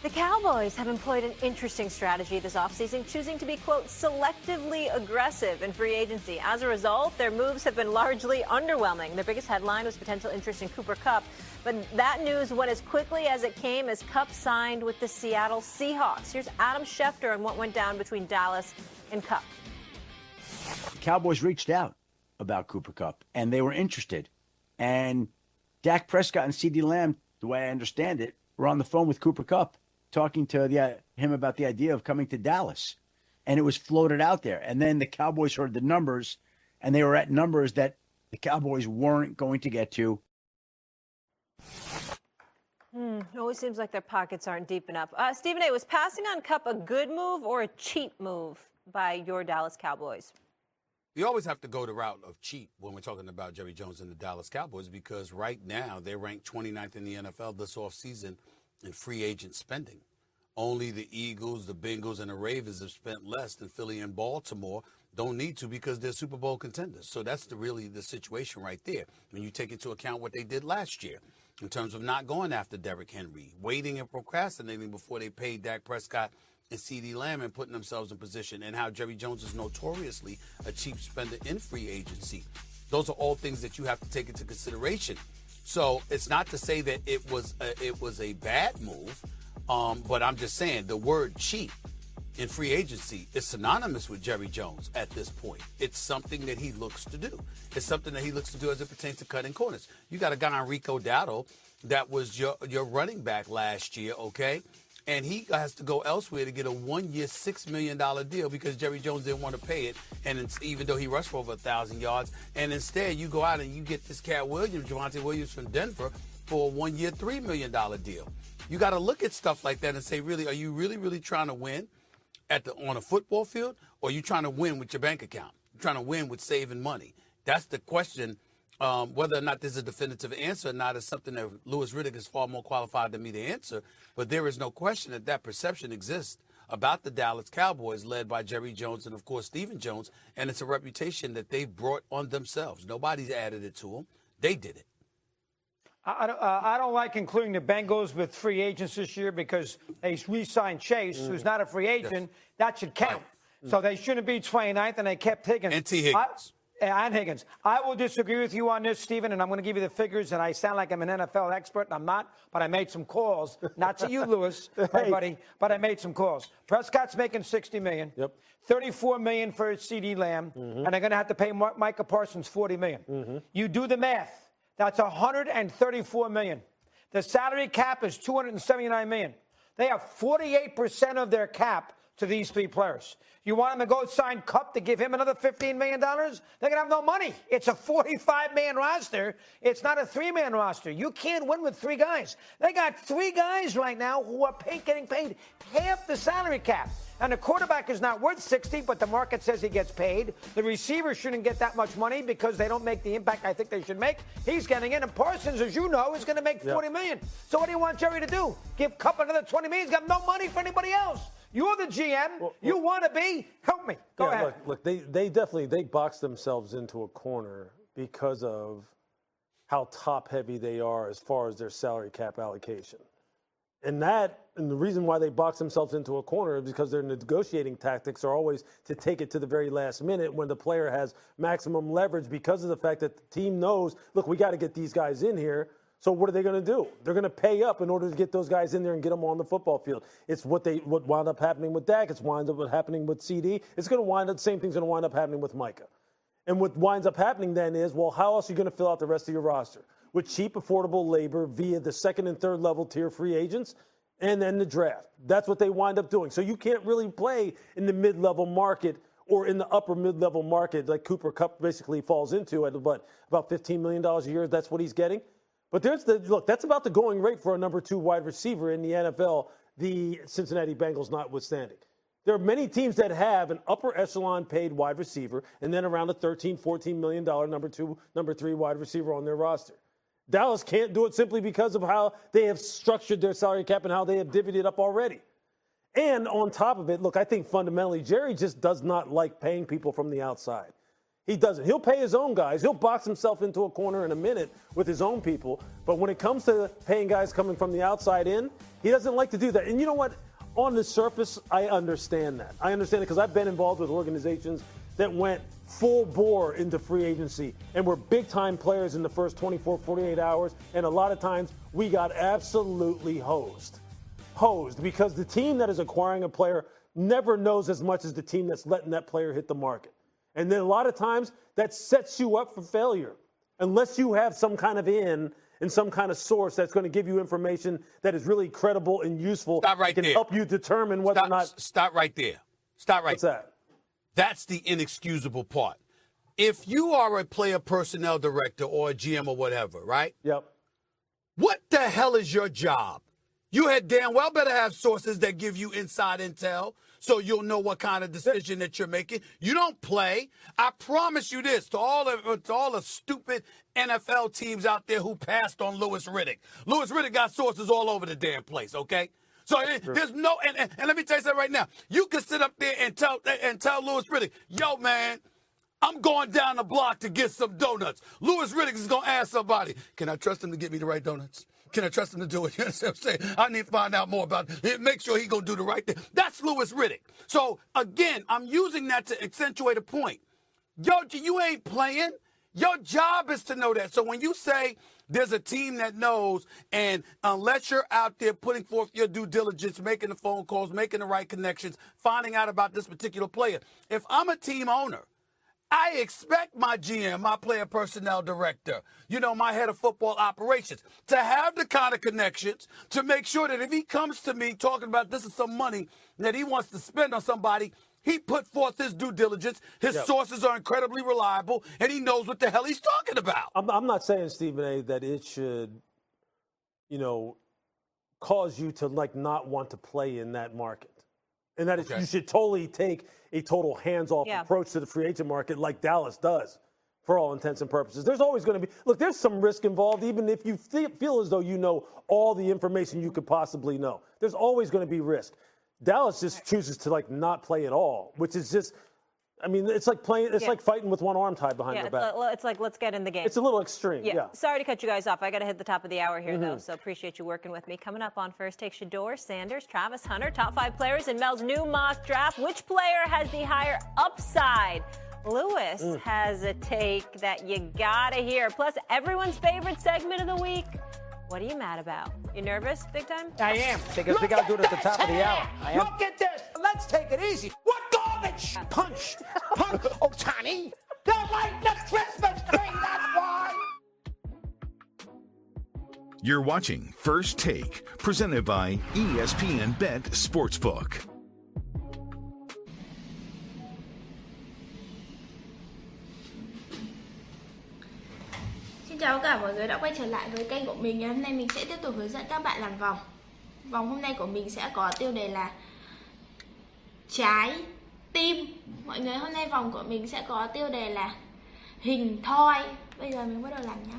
The Cowboys have employed an interesting strategy this offseason, choosing to be, quote, selectively aggressive in free agency. As a result, their moves have been largely underwhelming. Their biggest headline was potential interest in Cooper Kupp, but that news went as quickly as it came as Kupp signed with the Seattle Seahawks. Here's Adam Schefter on what went down between Dallas and Kupp. The Cowboys reached out about Cooper Kupp, and they were interested. And Dak Prescott and CeeDee Lamb, the way I understand it, were on the phone with Cooper Kupp, talking to him about the idea of coming to Dallas. And it was floated out there. And then the Cowboys heard the numbers, and they were at numbers that the Cowboys weren't going to get to. It always seems like their pockets aren't deep enough. Stephen A., was passing on Kupp a good move or a cheap move by your Dallas Cowboys? You always have to go the route of cheap when we're talking about Jerry Jones and the Dallas Cowboys, because right now they're ranked 29th in the NFL this offseason in free agent spending. Only the Eagles, the Bengals, and the Ravens have spent less than Philly and Baltimore. Don't need to because they're Super Bowl contenders. So that's really the situation right there. When you take into account what they did last year in terms of not going after Derrick Henry, waiting and procrastinating before they paid Dak Prescott and CeeDee Lamb and putting themselves in position, and how Jerry Jones is notoriously a cheap spender in free agency. Those are all things that you have to take into consideration. So it's not to say that it was a bad move, but I'm just saying the word cheap in free agency is synonymous with Jerry Jones at this point. It's something that he looks to do. It's something that he looks to do as it pertains to cutting corners. You got a guy on Rico Dowdle that was your running back last year, okay? And he has to go elsewhere to get a 1-year, $6 million deal because Jerry Jones didn't want to pay it. And even though he rushed for over 1,000 yards, and instead you go out and you get this Cat Williams, Javonte Williams from Denver for a 1-year, $3 million deal. You got to look at stuff like that and say, really, are you really trying to win on a football field, or are you trying to win with your bank account? You're trying to win with saving money. That's the question. Whether or not there's a definitive answer or not is something that Louis Riddick is far more qualified than me to answer. But there is no question that perception exists about the Dallas Cowboys, led by Jerry Jones and, of course, Stephen Jones. And it's a reputation that they've brought on themselves. Nobody's added it to them. They did it. I don't like including the Bengals with free agents this year because they re-signed Chase, who's not a free agent. Yes. That should count. Right. So they shouldn't be 29th, and they kept Higgins. And T. Higgins. And Higgins. I will disagree with you on this, Stephen, and I'm going to give you the figures, and I sound like I'm an NFL expert, and I'm not, but I made some calls. Not to you, Louis, buddy, but I made some calls. Prescott's making $60 million. Yep. $34 million for CeeDee Lamb, and they're going to have to pay Micah Parsons $40 million. You do the math. That's $134 million. The salary cap is $279 million. They have 48% of their cap to these three players. You want them to go sign Kupp to give him another $15 million? They're going to have no money. It's a 45-man roster. It's not a 3-man roster. You can't win with 3 guys. They got 3 guys right now who are getting paid half the salary cap. And the quarterback is not worth 60, but the market says he gets paid. The receiver shouldn't get that much money because they don't make the impact I think they should make. He's getting in, and Parsons, as you know, is going to make $40 million. So what do you want Jerry to do? Give Kupp another $20 million? He's got no money for anybody else. You're the GM. You want to be? Help me. Go ahead. Look, they boxed themselves into a corner because of how top-heavy they are as far as their salary cap allocation. And the reason why they box themselves into a corner is because their negotiating tactics are always to take it to the very last minute when the player has maximum leverage because of the fact that the team knows, look, we got to get these guys in here. So what are they going to do? They're going to pay up in order to get those guys in there and get them on the football field. It's what wound up happening with Dak. It's wound up happening with CD. It's going to wind up, the same thing's going to wind up happening with Micah. And what winds up happening then is, well, how else are you going to fill out the rest of your roster? With cheap, affordable labor via the second and third level tier free agents and then the draft. That's what they wind up doing. So you can't really play in the mid-level market or in the upper mid-level market like Cooper Kupp basically falls into at about $15 million a year. That's what he's getting. But that's about the going rate for a number 2 wide receiver in the NFL, the Cincinnati Bengals notwithstanding. There are many teams that have an upper echelon paid wide receiver and then around a $13, $14 million number 2, number 3 wide receiver on their roster. Dallas can't do it simply because of how they have structured their salary cap and how they have divvied it up already. And on top of it, look, I think fundamentally Jerry just does not like paying people from the outside. He doesn't. He'll pay his own guys. He'll box himself into a corner in a minute with his own people. But when it comes to paying guys coming from the outside in, He doesn't like to do that. And you know what? On the surface, I understand that. I understand it because I've been involved with organizations that went full bore into free agency and were big-time players in the first 24, 48 hours. And a lot of times we got absolutely hosed because the team that is acquiring a player never knows as much as the team that's letting that player hit the market. And then a lot of times that sets you up for failure unless you have some kind of in and some kind of source that's going to give you information that is really credible and useful. Stop right can there. help you determine whether or not. Stop right there. Stop right What's that? That's the inexcusable part. If you are a player personnel director or a GM or whatever, right? Yep. What the hell is your job? You had damn well better have sources that give you inside intel so you'll know what kind of decision that you're making. You don't play. I promise you this, to all the stupid NFL teams out there who passed on Louis Riddick. Louis Riddick got sources all over the damn place, okay? So there's no, and let me tell you something right now. You can sit up there and tell Louis Riddick, yo, man, I'm going down the block to get some donuts. Louis Riddick is going to ask somebody, can I trust him to get me the right donuts? Can I trust him to do it? You understand what I'm saying? I need to find out more about it. Make sure he's going to do the right thing. That's Louis Riddick. So, again, I'm using that to accentuate a point. Yo, you ain't playing. Your job is to know that. So when you say there's a team that knows, and unless you're out there putting forth your due diligence, making the phone calls, making the right connections, finding out about this particular player, if I'm a team owner, I expect my GM, my player personnel director, my head of football operations, to have the kind of connections to make sure that if he comes to me talking about this is some money that he wants to spend on somebody, he put forth his due diligence, his sources are incredibly reliable, and he knows what the hell he's talking about. I'm not saying, Stephen A., that it should, cause you to, not want to play in that market. And that you should totally take a total hands-off approach to the free agent market like Dallas does, for all intents and purposes. There's always going to be – look, there's some risk involved, even if you feel as though you know all the information you could possibly know. There's always going to be risk. Dallas just chooses to, not play at all, which is just – it's like playing – it's like fighting with one arm tied behind your back. It's like let's get in the game. It's a little extreme, yeah. Sorry to cut you guys off. I got to hit the top of the hour here, though, so appreciate you working with me. Coming up on First Take, Shador Sanders, Travis Hunter, top 5 players in Mel's new mock draft. Which player has the higher upside? Lewis has a take that you got to hear. Plus, everyone's favorite segment of the week. What are you mad about? You nervous, big time? I am, because we got to do it at the top of the hour. Look at this. Let's take it easy. What garbage? Punch. Otani. They're lighting the Christmas tree, that's why. You're watching First Take, presented by ESPN Bet Sportsbook. Xin chào tất cả mọi người đã quay trở lại với kênh của mình. Hôm nay mình sẽ tiếp tục hướng dẫn các bạn làm vòng. Vòng hôm nay của mình sẽ có tiêu đề là trái tim. Mọi người, hôm nay vòng của mình sẽ có tiêu đề là hình thoi. Bây giờ mình bắt đầu làm nhé.